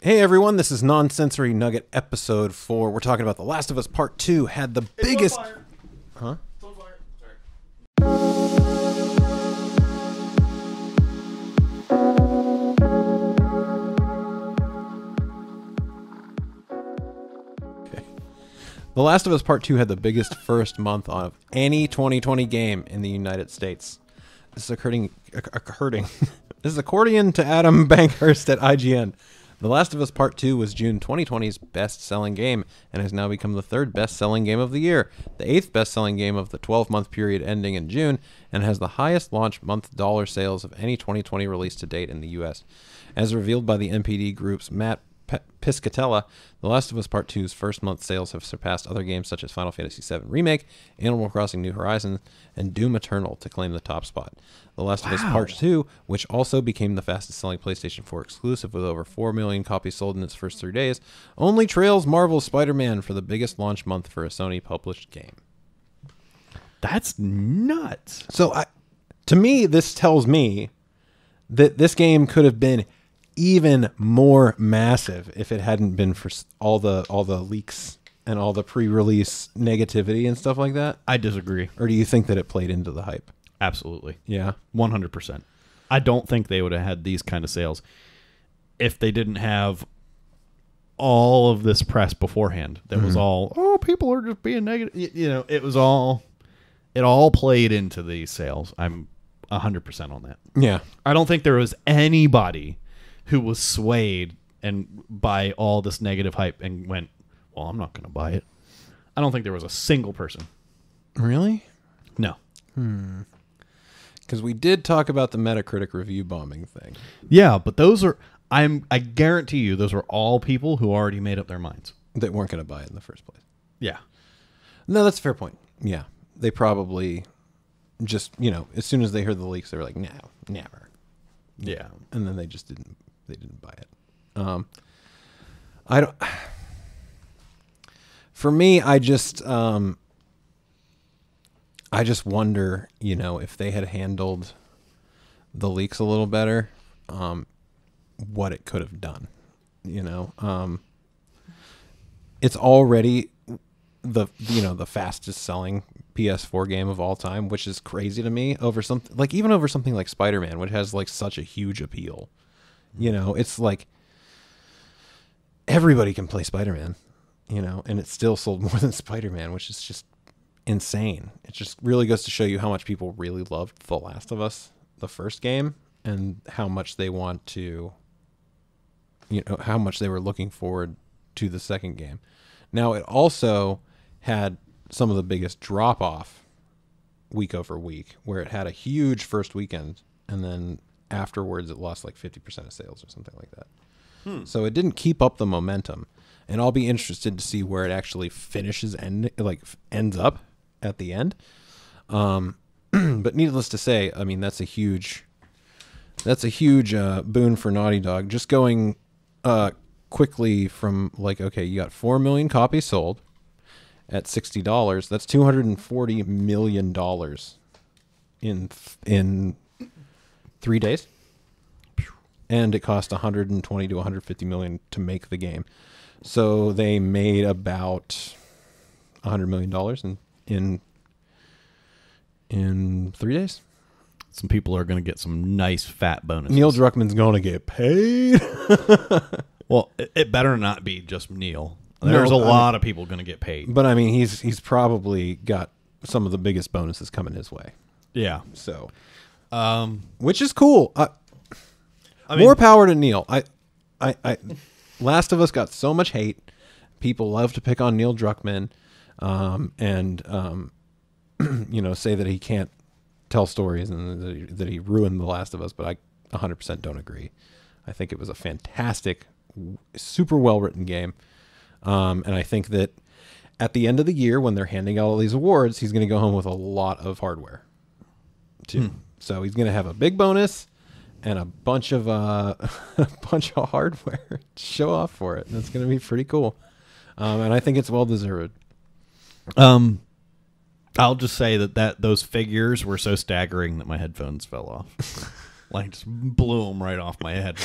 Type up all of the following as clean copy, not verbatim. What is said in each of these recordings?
Hey everyone, this is Nonsensory Nugget episode 4. We're talking about The Last of Us Part 2 had the biggest... On fire. Huh? It's on fire. Sorry. Okay. The Last of Us Part 2 had the biggest first month of any 2020 game in the United States. This is This is according to Adam Bankhurst at IGN. The Last of Us Part 2 was June 2020's best-selling game and has now become the third best-selling game of the year, the eighth best-selling game of the 12-month period ending in June, and has the highest launch month dollar sales of any 2020 release to date in the U.S. As revealed by the NPD Group's Matt Piscatella, The Last of Us Part 2's first month sales have surpassed other games such as Final Fantasy VII Remake, Animal Crossing New Horizons, and Doom Eternal to claim the top spot. The Last of Us Part 2, which also became the fastest-selling PlayStation 4 exclusive with over 4 million copies sold in its first 3 days, only trails Marvel's Spider-Man for the biggest launch month for a Sony-published game. That's nuts. So, to me, this tells me that this game could have been even more massive if it hadn't been for all the leaks and all the pre-release negativity and stuff like that. I disagree. Or do you think that it played into the hype? Absolutely. Yeah. 100%. I don't think they would have had these kind of sales if they didn't have all of this press beforehand. That was all, people are just being negative. It all played into these sales. I'm 100% on that. Yeah. I don't think there was anybody who was swayed by all this negative hype and went, well, I'm not going to buy it. I don't think there was a single person. Really? No. Because we did talk about the Metacritic review bombing thing. Yeah, but those are, I guarantee you, those are all people who already made up their minds. That weren't going to buy it in the first place. Yeah. No, that's a fair point. Yeah. They probably just, as soon as they heard the leaks, they were like, no, never. Yeah. And then they didn't buy it. I don't. For me, I just wonder, if they had handled the leaks a little better, what it could have done. It's already the fastest selling PS4 game of all time, which is crazy to me. Over something like Spider-Man, which has like such a huge appeal. It's like everybody can play Spider-Man, and it still sold more than Spider-Man, which is just insane. It just really goes to show you how much people really loved The Last of Us, the first game, and how much they want to, how much they were looking forward to the second game. Now, it also had some of the biggest drop-off week over week, where it had a huge first weekend, and then afterwards it lost like 50% of sales or something like that. So it didn't keep up the momentum, and I'll be interested to see where it actually finishes and ends up at the end. But needless to say, I mean, that's a huge boon for Naughty Dog. Just going quickly from you got 4 million copies sold at $60. That's $240 million in 3 days. And it cost 120 to 150 million to make the game. So they made about $100 million in 3 days. Some people are going to get some nice fat bonuses. Neil Druckmann's going to get paid. Well, it better not be just Neil. There's a lot of people going to get paid. But I mean, he's probably got some of the biggest bonuses coming his way. Yeah. So, which is cool. I mean, more power to Neil. Last of Us got so much hate. People love to pick on Neil Druckmann, and say that he can't tell stories and that he ruined The Last of Us. But I 100% don't agree. I think it was a fantastic, super well written game, and I think that at the end of the year when they're handing out all these awards, he's going to go home with a lot of hardware too. So he's going to have a big bonus and a bunch of hardware to show off for it. And it's going to be pretty cool. And I think it's well deserved. I'll just say that those figures were so staggering that my headphones fell off. Just blew them right off my head.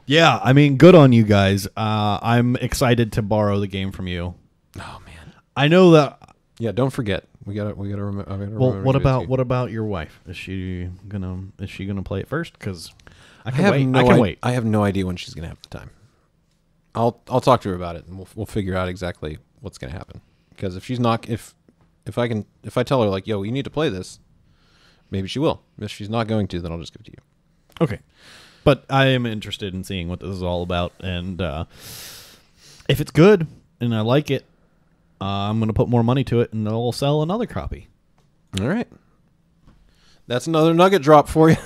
Yeah, I mean, good on you guys. I'm excited to borrow the game from you. Oh man. I know that. Yeah, don't forget. We gotta remember. Well, what about your wife? Is she gonna play it first? Because I can wait. I can wait. I have no idea when she's gonna have the time. I'll talk to her about it, and we'll figure out exactly what's gonna happen. Because if she's not, if I tell her like, yo, you need to play this, maybe she will. If she's not going to, then I'll just give it to you. Okay. But I am interested in seeing what this is all about, and if it's good and I like it, I'm going to put more money to it, and I'll sell another copy. All right. That's another nugget drop for you.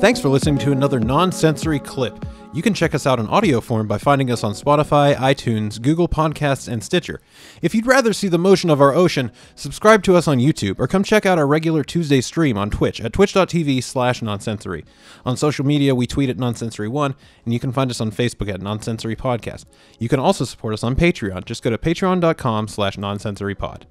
Thanks for listening to another Nonsensory clip. You can check us out in audio form by finding us on Spotify, iTunes, Google Podcasts, and Stitcher. If you'd rather see the motion of our ocean, subscribe to us on YouTube, or come check out our regular Tuesday stream on Twitch at twitch.tv/nonsensory. On social media, we tweet at Nonsensory1, and you can find us on Facebook at Nonsensory Podcast. You can also support us on Patreon. Just go to patreon.com/nonsensorypod.